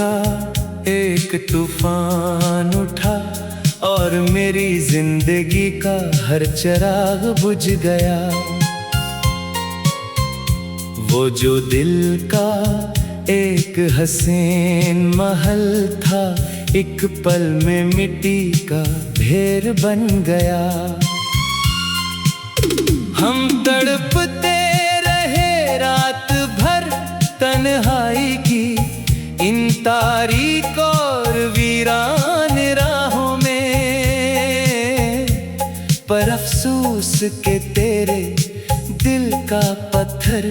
का एक तूफान उठा और मेरी जिंदगी का हर चिराग बुझ गया। वो जो दिल का एक हसीन महल था, एक पल में मिट्टी का ढेर बन गया। हम तड़पते रहे रात भर तन्हाई की इन तारीक और वीरान राहों में, पर अफसोस के तेरे दिल का पत्थर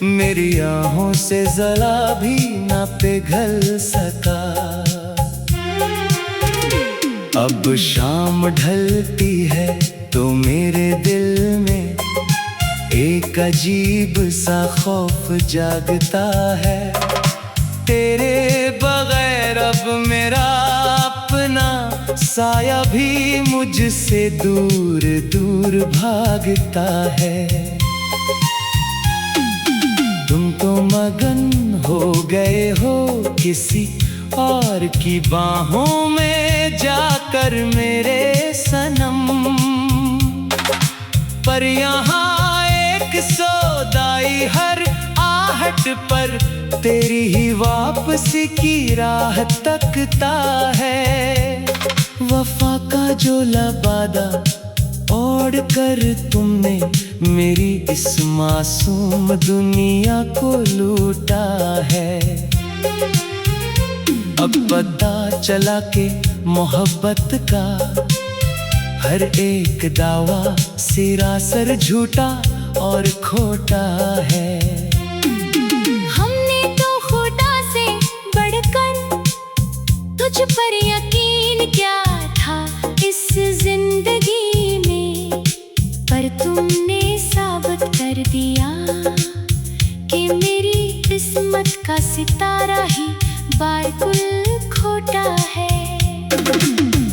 मेरी आहों से जला भी ना पिघल सका। अब शाम ढलती है तो मेरे दिल में एक अजीब सा खौफ जागता है। तेरे बगैर अब मेरा अपना साया भी मुझसे दूर दूर भागता है। तुम तो मगन हो गए हो किसी और की बाहों में जाकर मेरे सनम, पर यहाँ एक सौदाई हर आहट पर तेरी ही वापसी की राह तकता है। वफा का जो लबादा ओढ़ कर तुमने मेरी इस मासूम दुनिया को लूटा है। अब पता चला के मोहब्बत का हर एक दावा सिरासर झूठा और खोटा है। हमने तो खुदा से बढ़कर तुझ पर यकीन किया था इस जिंदगी में, पर तुमने साबित कर दिया कि मेरी किस्मत का सितारा ही बारकुल खोटा है।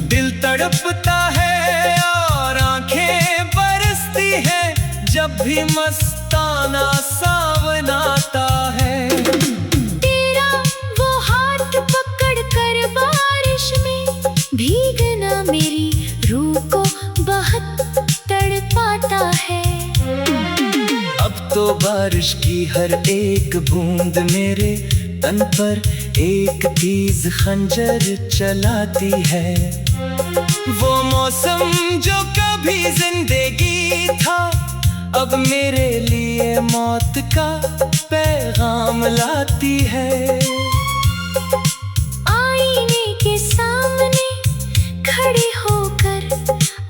दिल तड़पता है और आंखें बरसती हैं जब भी मस्ताना सावन आता है। तेरा वो हाथ पकड़ कर बारिश में भीगना मेरी रूह को बहुत तड़पाता है। अब तो बारिश की हर एक बूंद मेरे तन पर एक तेज खंजर चलाती है। वो मौसम जो कभी जिंदगी था, अब मेरे लिए मौत का पैगाम लाती है। आईने के सामने खड़ी होकर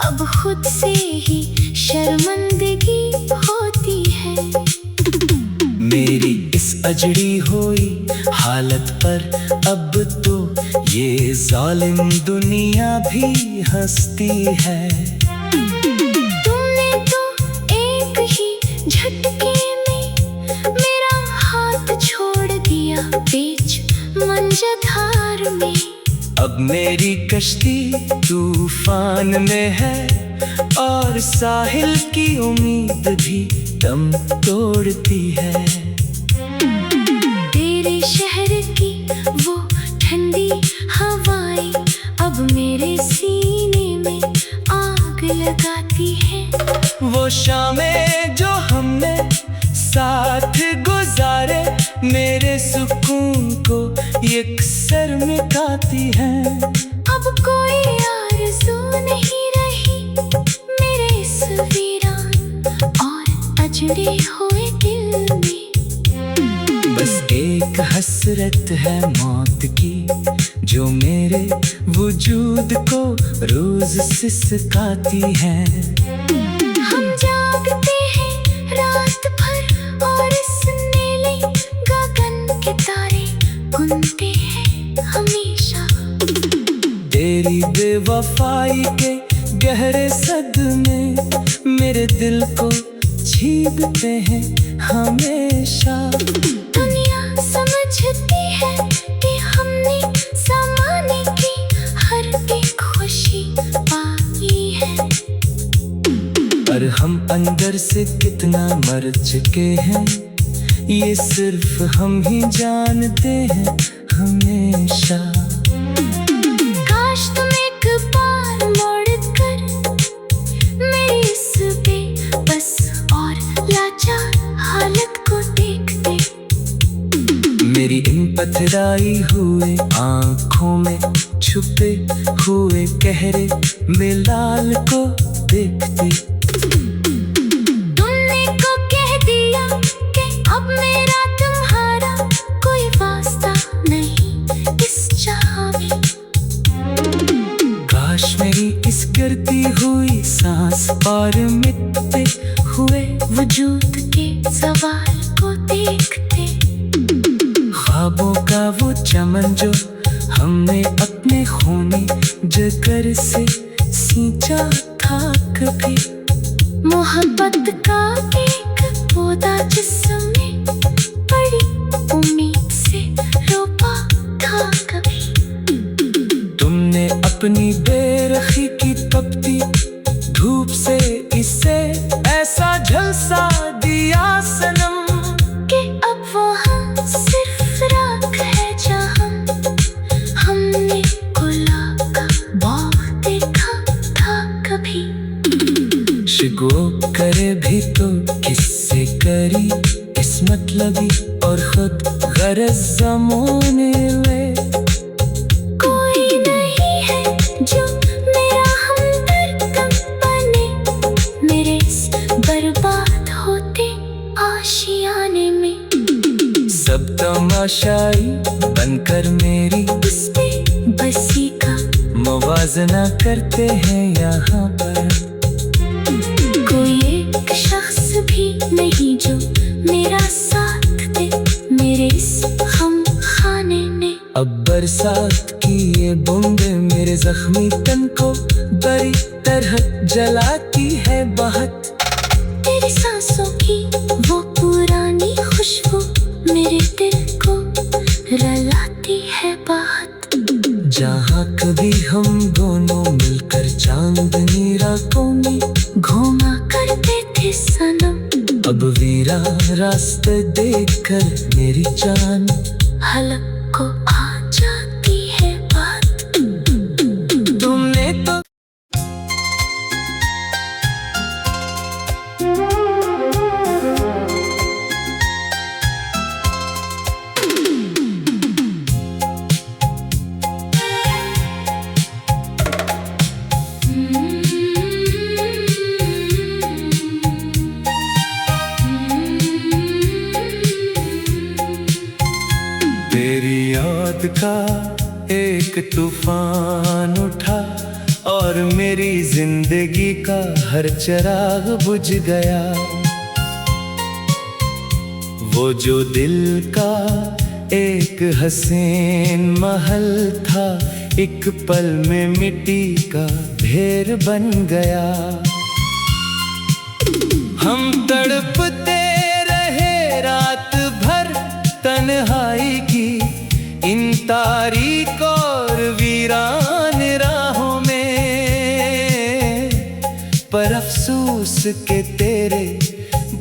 अब खुद से ही शर्मिंदगी होती है। मेरी इस अजड़ी हुई हालत पर अब तो ये जालिम दुनिया भी हंसती है। तुमने तो एक ही झटके में मेरा हाथ छोड़ दिया बीच मंझधार में। अब मेरी कश्ती तूफान में है और साहिल की उम्मीद भी दम तोड़ती है। तेरे शहर की वो ठंडी हवाएं अब मेरे सीने में आग लगाती है। वो शामें जो हमने साथ गुजारे मेरे सुकून को यकसर मिटाती हैं। अब कोई आरज़ू नहीं रही मेरे इस वीरान और अजड़े हुए दिल में। बस एक हसरत है मौत की जो मेरे वजूद को रोज सिसकाती है। हम जागते हैं रात भर और इस नीले गगन के तारे गुनते हैं हमेशा। तेरी बेवफाई के गहरे सदमे मेरे दिल को छीनते हैं हमेशा। दुनिया समझती है कि हमने ज़माने की हर एक खुशी पाई है, पर हम अंदर से कितना मर चुके हैं ये सिर्फ हम ही जानते हैं हमेशा। काश तुम एक बार मुड़कर मेरी इस बेबस और लाचार हालत को देखते। मेरी इन पथराई हुए आँखों में छुपे हुए गहरे मिलाल को देखते। तुमने को कह दिया कि अब मेरा तुम्हारा कोई वास्ता नहीं इस जहां में। काश मेरी इस गिरती हुई सांस और मिटते हुए वजूद के सवाल को देखते। ख्वाबों का वो चमन जो हमने अपने खूनी जिगर से सींचा था कभी। मोहब्बत का एक पौधा जिसमें बड़ी उम्मीद से रोपा था कभी। तुमने अपनी बेरखी की तपती धूप से इसे ऐसा झलसा दिया सनम कि अब वहाँ सिर्फ राख है जहाँ हमने गुलाब का बाग देखा था कभी। शिकवो करे भी तो किससे करी इस मतलबी और खुद गरज ज़माने में। कोई नहीं है जो मेरा हमदर्द बने मेरे इस बर्बाद होते आशियाने में। सब तमाशाई बनकर मेरी उस पे बसी का मुवाजना करते हैं यहाँ पर। कोई एक शख्स भी नहीं जो मेरा साथ दे मेरे इस गम खाने में। अब बरसात की ये बूंदें मेरे जख्मी तन को बड़ी तरह जलाती है बहुत। तेरी सांसों की वो पुरानी खुशबू मेरे दिल को रुलाती है बहुत। जहाँ कभी हम दोनों मिलकर चांदनी रातों में घूमा करते थे सनम। अब वीरा रास्ते देखकर मेरी जान हलक को आ जाती है बात। तुमने तो तेरी याद का एक तूफान उठा और मेरी जिंदगी का हर चिराग बुझ गया। वो जो दिल का एक हसीन महल था एक पल में मिट्टी का ढेर बन गया। हम तड़पते रहे रात भर तन्हाई की इन तारीक और वीरान राहों में। पर अफसोस के तेरे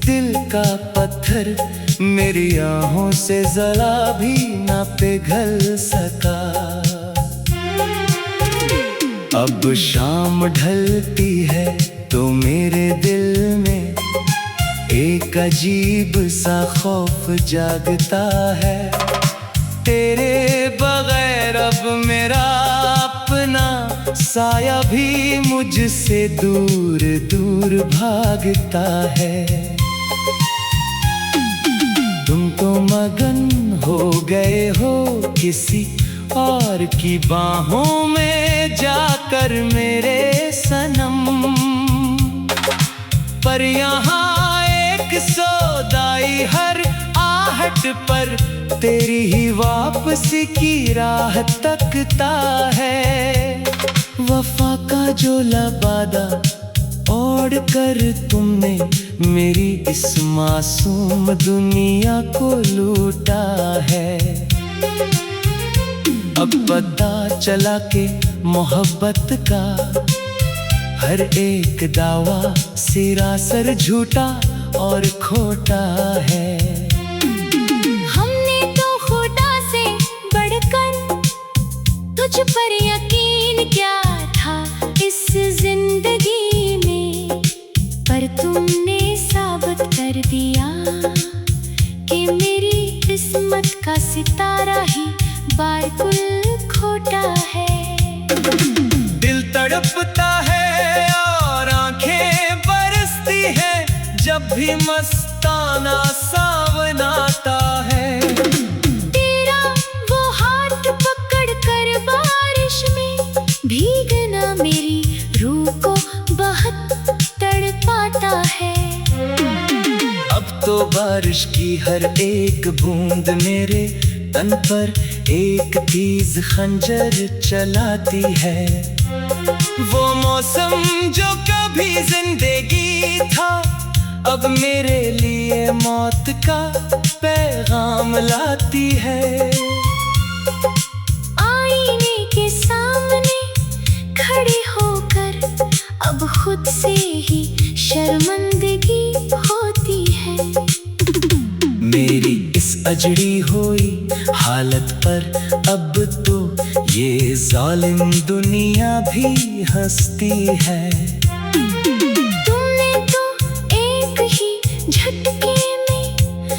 दिल का पत्थर मेरी आहों से जरा भी ना पिघल सका। अब शाम ढलती है तो मेरे दिल में एक अजीब सा खौफ जागता है। तेरे बगैर अब मेरा अपना साया भी मुझसे दूर दूर भागता है। तुम तो मगन हो गए हो किसी और की बाहों में जाकर मेरे सनम। पर यहाँ एक सौदाई हर आहट पर तेरी ही वापसी की राह तकता है। वफा का जो लबादा ओढ़ कर तुमने मेरी इस मासूम दुनिया को लूटा है। अब पता चला के मोहब्बत का हर एक दावा सिरासर झूठा और खोटा है। हमने तो खुदा से बढ़कर पर यकीन क्या था इस जिंदगी में, पर तुमने साबित कर दिया कि मेरी किस्मत का सितारा ही बारकुल खोटा है। दिल तड़पता है और आंखें बरसती है जब भी मस्ताना सावन आता है। तेरा वो हाथ पकड़ कर बारिश में भीगना मेरी रूह को बहुत तड़पाता है। अब तो बारिश की हर एक बूंद मेरे तन पर एक तेज खंजर चलाती है। वो मौसम जो कभी जिंदगी था अब मेरे लिए मौत का पैगाम लाती है। आईने के सामने खड़ी होकर अब खुद से ही शर्मिंदगी होती है। मेरी इस अजड़ी हुई हालत पर अब तो ये जालिम दुनिया भी हंसती है। तुमने तो एक ही झटके में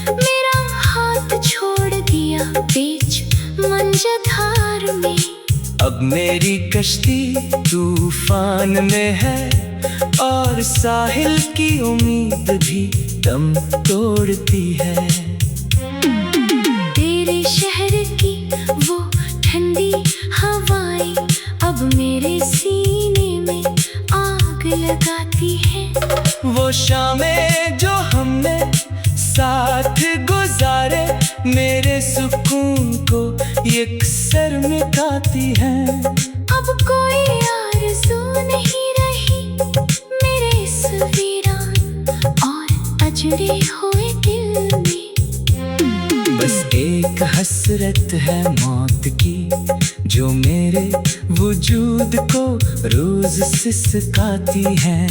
मेरा हाथ छोड़ दिया बीच मंझधार में। अब मेरी कश्ती तूफान में है और साहिल की उम्मीद भी दम तोड़ती है। तेरे शहर की वो ठंडी हवाएं अब मेरे सीने में आग लगाती है। वो शामें जो हमने साथ गुजारे मेरे सुकून को यकसर मिटाती है। अब कोई आरज़ू नहीं रही मेरे इस वीरान और अजड़े हुए दिल में। बस एक हसरत है मौत की जो मेरे वजूद को रोज सिसकाती है।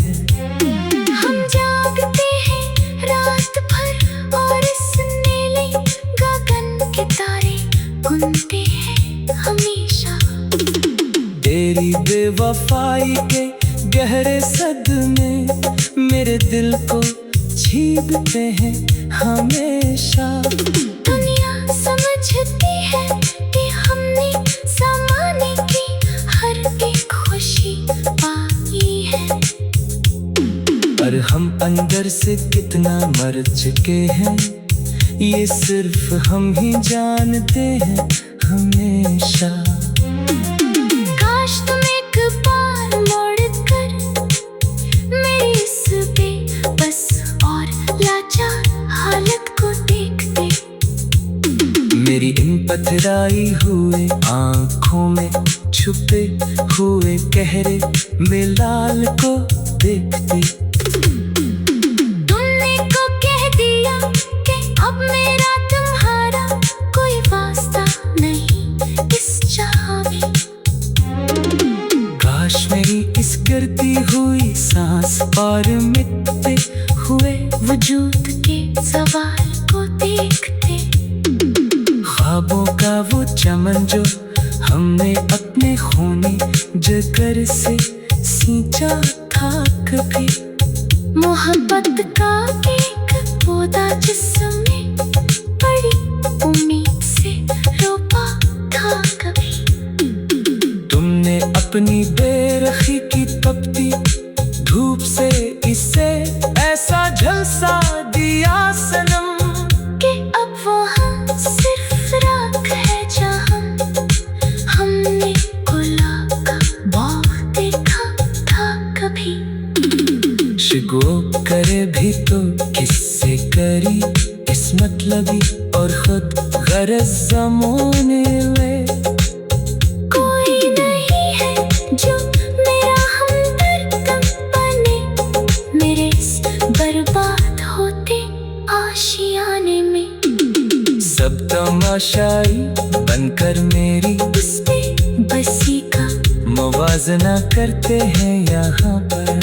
हम जागते हैं रात भर और इस नीले गगन के तारे गिनते हैं हमेशा। तेरी बेवफाई के गहरे सदमे मेरे दिल को छीनते हैं हमेशा। दुनिया समझती है कि हमने ज़माने की हर एक खुशी पाई है, पर हम अंदर से कितना मर चुके हैं ये सिर्फ हम ही जानते हैं हमेशा। काश तुम एक बार मुड़कर मेरी इस बेबस और लाचार हालत को देखते। मेरी इन पथराई हुए आँखों में छुपे हुए गहरे मिलाल को देखते। तुमने को कह दिया कि अब मेरा तुम्हारा कोई वास्ता नहीं इस जहां में। काश मेरी इस गिरती हुई सांस और मिटते हुए वजूद के सवाल को देखते। ख्वाबों का वो चमन जो हमने अपने खूनी जिगर से सींचा था कभी। मोहब्बत का एक पौधा जिसमें बड़ी उम्मीद से रोपा था कभी। तुमने अपनी बेरखी की तपती धूप से इसे ऐसा झलसा दिया सनम कि अब वहाँ सिर्फ राख है जहाँ हमने गुलाब का बाग देखा था कभी। शिकवो करे भी तो किससे करी इस मतलबी और खुद गरज ज़माने में। कोई नहीं है जो मेरा हमदर्द बने मेरे इस बर्बाद होते आशियाने में। सब तमाशाई बनकर मेरी उस पे बसी का मुवाजना करते हैं यहाँ पर।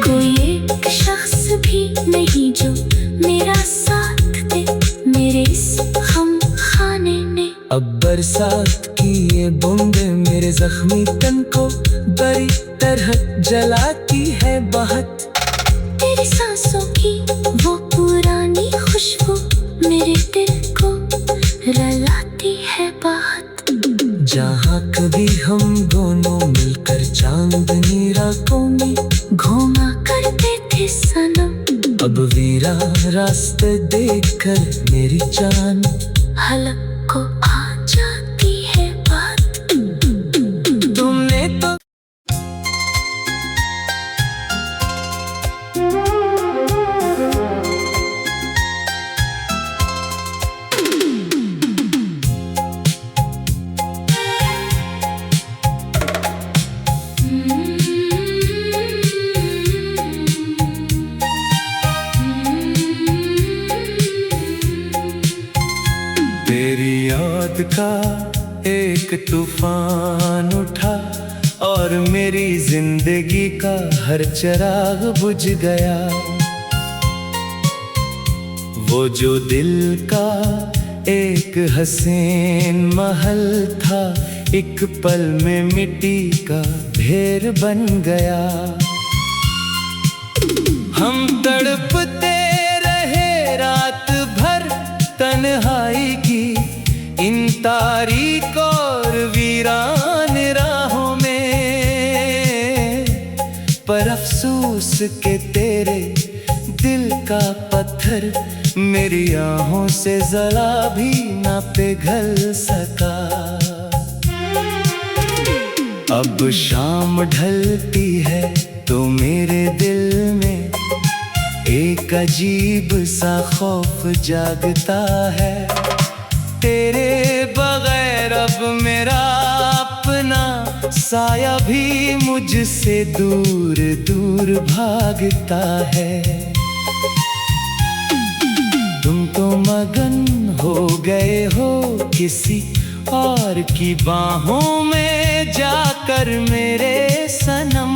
कोई एक शख्स भी नहीं जो मेरा साथ दे मेरे इस गम खाने में। अब बरसात की की ये बूंदे मेरे जख्मी तन को बड़ी तरह जलाती है बहुत। तेरी सांसों की वो पुरानी खुशबू मेरे दिल को रुलाती है बहुत। जहाँ कभी हम दोनों मिलकर चांदनी रातों में घूमा करते थे सनम, अब वीरा रास्ते देखकर मेरी जान हलक को आ जाती है बात। तुमने तो तेरी याद का एक तूफान उठा और मेरी जिंदगी का हर चिराग बुझ गया। वो जो दिल का एक हसीन महल था, एक पल में मिट्टी का ढेर बन गया। हम तड़पते रहे रात भर तन्हाई की इन तारीक और वीरान राहों में, पर अफसोस के तेरे दिल का पत्थर मेरी आहों से जरा भी ना पिघल सका। अब शाम ढलती है तो मेरे दिल में एक अजीब सा खौफ जागता है। तेरे बगैर अब मेरा अपना साया भी मुझसे दूर दूर भागता है। तुम तो मगन हो गए हो किसी और की बाहों में जाकर मेरे सनम,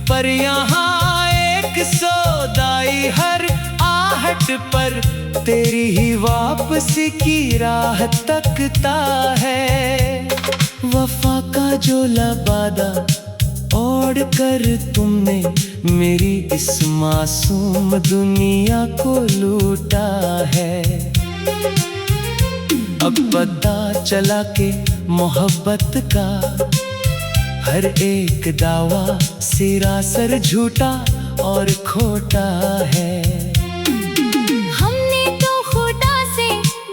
पर यहाँ एक सौदाई हर आहट पर तेरी ही वापसी की राह तकता है। वफा का जो लबादा ओढ़ कर तुमने मेरी इस मासूम दुनिया को लूटा है। अब पता चला के मोहब्बत का हर एक दावा सिरासर झूठा और खोटा है। हमने तो खुदा से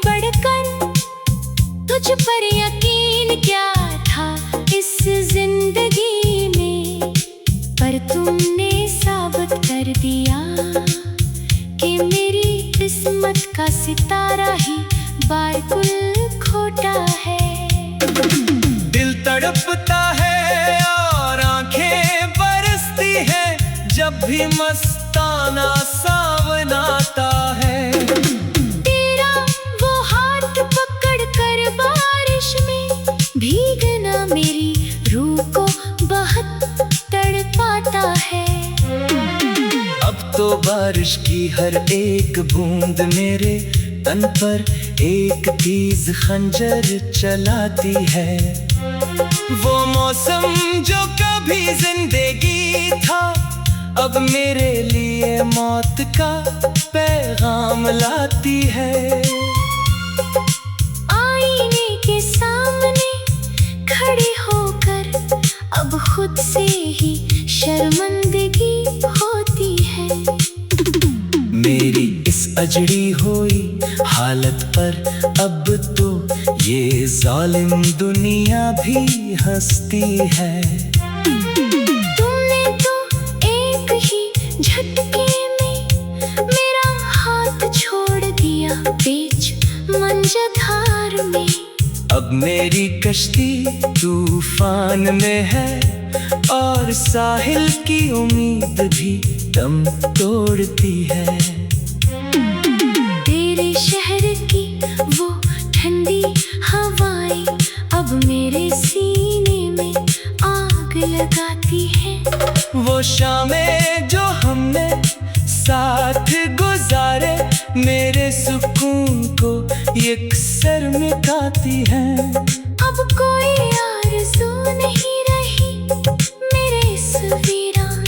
बढ़कर तुझ पर यकीन किया था इस जिंदगी में, पर तुमने साबित कर दिया कि मेरी किस्मत का सितारा ही बारकुल खोटा है। दिल तड़पता है और आंखें बरसती है जब भी मस्ताना सावन आता है। तेरा वो हाथ पकड़ कर बारिश में भीगना मेरी रूह को बहुत तड़पाता है। अब तो बारिश की हर एक बूंद मेरे तन पर एक तेज खंजर चलाती है। वो मौसम जो कभी जिंदगी था अब मेरे लिए मौत का पैगाम लाती है। आईने के सामने खड़े होकर अब खुद से ही शर्मिंदगी होती है। मेरी इस अजड़ी हुई हालत पर अब तो ये जालिम दुनिया भी हंसती है। तुमने तो एक ही झटके में मेरा हाथ छोड़ दिया बीच मंझधार में। अब मेरी कश्ती तूफान में है और साहिल की उम्मीद भी दम तोड़ती है। तेरे शहर की वो ठंडी हवाएं अब मेरे सीने में आग लगाती है। वो शामें जो हमने साथ गुजारे मेरे सुकून को यकसर मिटाती है। अब कोई आरज़ू नहीं रही मेरे इस वीरान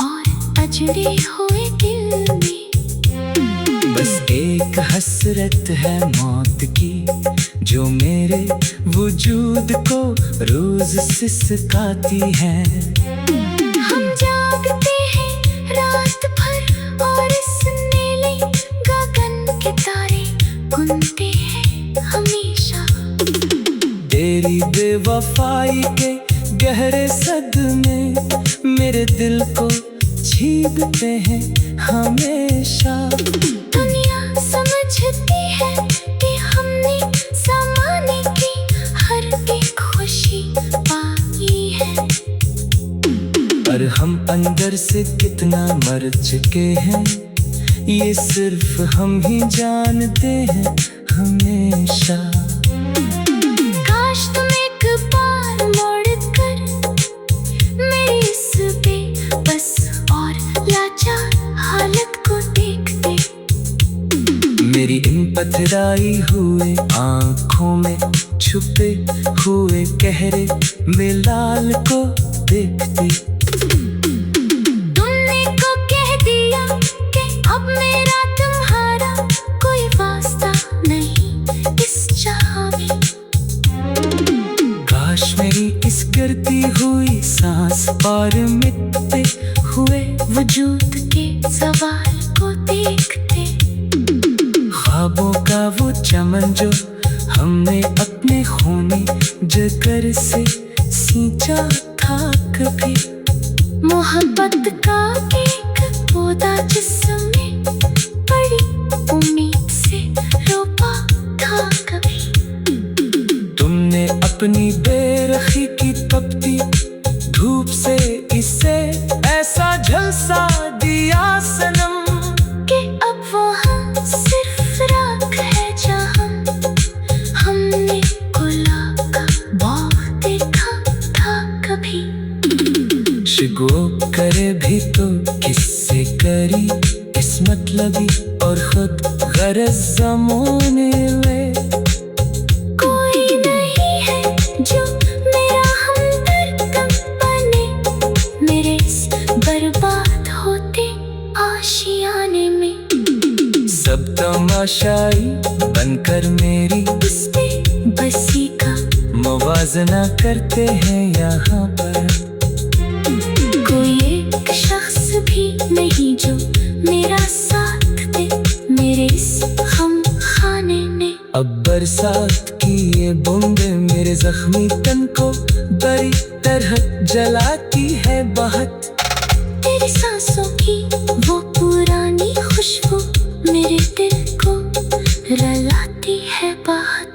और अजड़े हुए दिल में। बस एक हसरत है मौत की जो मेरे वजूद को रोज सिसकाती है। हम जागते हैं रात भर और इस नीले गगन के तारे गुनते हैं हमेशा। तेरी बेवफाई के गहरे सदमे मेरे दिल को छीनते हैं हमेशा। दुनिया समझती है कि हमने ज़माने की हर एक खुशी पाई है। पर हम अंदर से कितना मर चुके हैं ये सिर्फ हम ही जानते हैं हमेशा। काश तुम एक बार मुड़कर मेरी इस बेबस और लाचार हालत को देखते। मेरी इन पथराई हुए आँखों में छुपे हुए गहरे मिलाल को देखते। तुमने को कह दिया कि अब मेरा तुम्हारा कोई वास्ता नहीं इस जहां में। काश मेरी इस गिरती हुई सांस और मिटते हुए वजूद के सवाल को देखते। ख्वाबों का वो चमन जो हमने अपने खूनी जिगर से सींचा था कभी। मोहब्बत का एक पौधा जिसमें बड़ी उम्मीद से रोपा था कभी। तुमने अपनी बेरखी की तपती धूप से इसे ऐसा झलसा दिया सनम कि अब वहाँ सिर्फ राख है जहाँ हमने गुलाब का बाग देखा था कभी। शिको करे भी तो किससे करी इस मतलबी और खुद गरज ज़माने में। कोई नहीं है जो मेरा हमदर्द बने मेरे इस बर्बाद होते आशियाने में। सब तमाशाई बनकर मेरी उस पे बसी का मुवाजना करते हैं यहाँ पर। कोई एक शख्स भी नहीं जो मेरा साथ दे मेरे इस गम खाने में। अब बरसात की ये बूंदे मेरे जख्मी तन को बड़ी तरह जलाती है बहुत। तेरी सांसों की वो पुरानी खुशबू मेरे दिल को रुलाती है बहुत।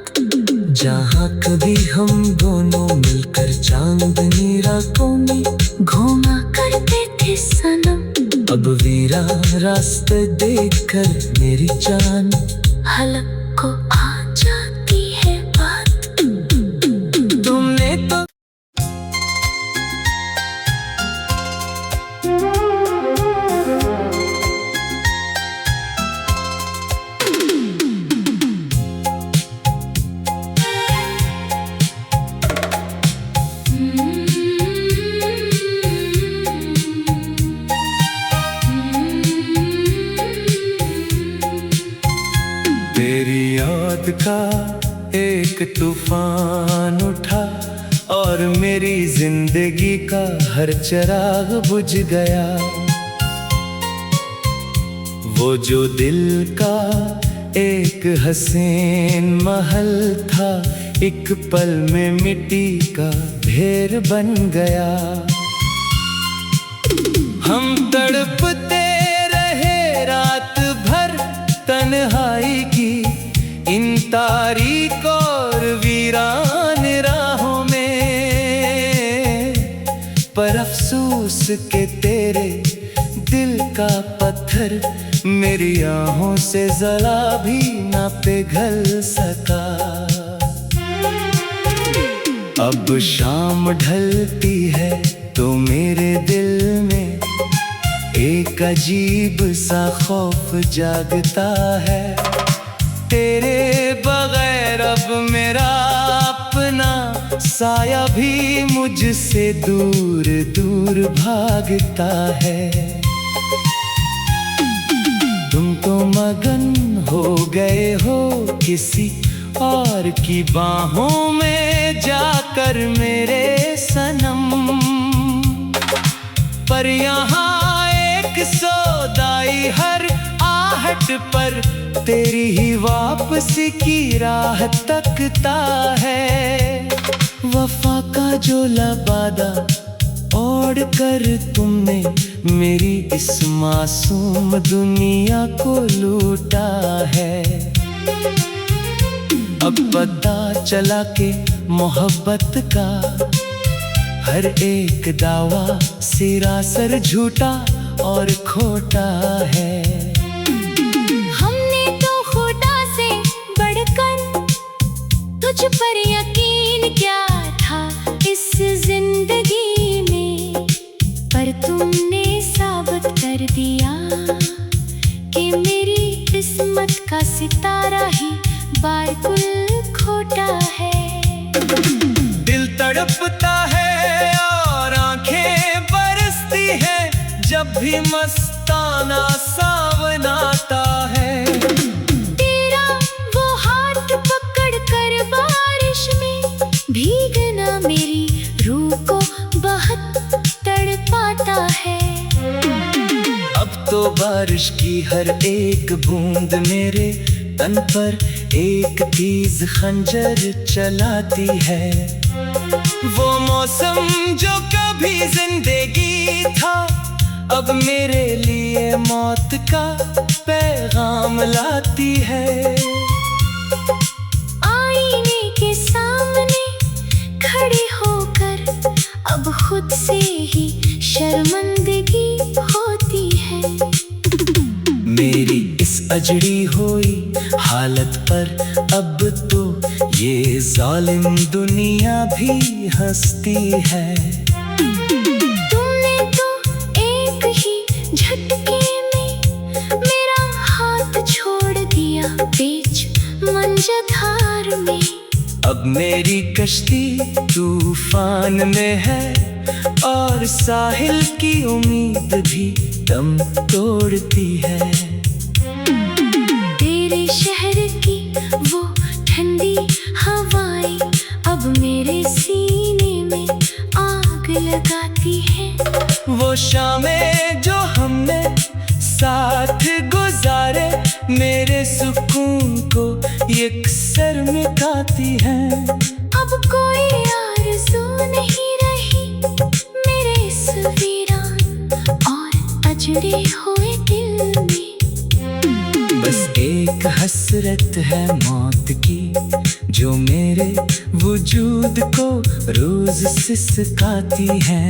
जहाँ कभी हम दोनों मिलकर चांदनी रातों में घूमा करते थे सनम। अब वीरा रास्ते देखकर मेरी जान हलक को आ जाती है बात। तुमने तो तेरी याद का एक तूफान उठा और मेरी जिंदगी का हर चिराग बुझ गया। वो जो दिल का एक हसीन महल था एक पल में मिट्टी का ढेर बन गया। हम तड़पते रहे रात भर तन्हाई की इन तारीक और वीरान राहों में। पर अफसोस के तेरे दिल का पत्थर मेरी आहों से जला भी ना पिघल सका। अब शाम ढलती है तो मेरे दिल में एक अजीब सा खौफ जागता है। तेरे बगैर अब मेरा अपना साया भी मुझसे दूर दूर भागता है। तुम तो मगन हो गए हो किसी और की बाहों में जाकर मेरे सनम। पर यहाँ एक सौदाई हर आहट पर तेरी ही वापसी की राह तकता है। वफा का जो लबादा ओढ़ कर तुमने मेरी इस मासूम दुनिया को लूटा है। अब पता चला के मोहब्बत का हर एक दावा सिरासर झूठा और खोटा है। हमने तो खुदा से बढ़कर तुझ पर यकीन किया था इस जिंदगी में, पर तुमने साबित कर दिया कि मेरी किस्मत का सितारा ही बिल्कुल खोटा है। दिल तड़पता है और आंखें बरसती हैं जब भी मस्ताना सावन आता है। तेरा वो हाथ पकड़ कर बारिश में भीगना मेरी रूह को बहुत तड़पाता है। अब तो बारिश की हर एक बूंद मेरे तन पर एक तेज खंजर चलाती है। वो मौसम जो कभी जिंदगी था अब मेरे लिए मौत का पैगाम लाती है। आईने के सामने खड़ी होकर अब खुद से ही शर्मिंदगी होती है। मेरी इस अजड़ी हुई हालत पर अब तो ये जालिम दुनिया भी हंसती है। तुमने तो एक ही झटके में मेरा हाथ छोड़ दिया बीच मंझधार में। अब मेरी कश्ती तूफान में है और साहिल की उम्मीद भी दम तोड़ती है। तेरे शहर की वो ठंडी हवाएं अब मेरे सीने में आग लगाती है। वो शामें जो हमने साथ गुजारे मेरे सुकून को यकसर मिटाती हैं। अब कोई आरज़ू नहीं रही मेरे इस वीरान और अजड़े हुए दिल में। बस एक हसरत है मौत की जो मेरे वजूद को रोज सिसकाती है।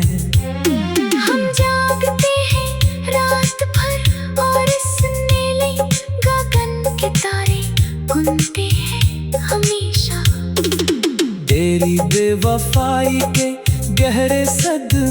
हम जागते हैं रात भर और इस नीले गगन के तारे गुनते हैं हमेशा। तेरी बेवफाई के गहरे सदमे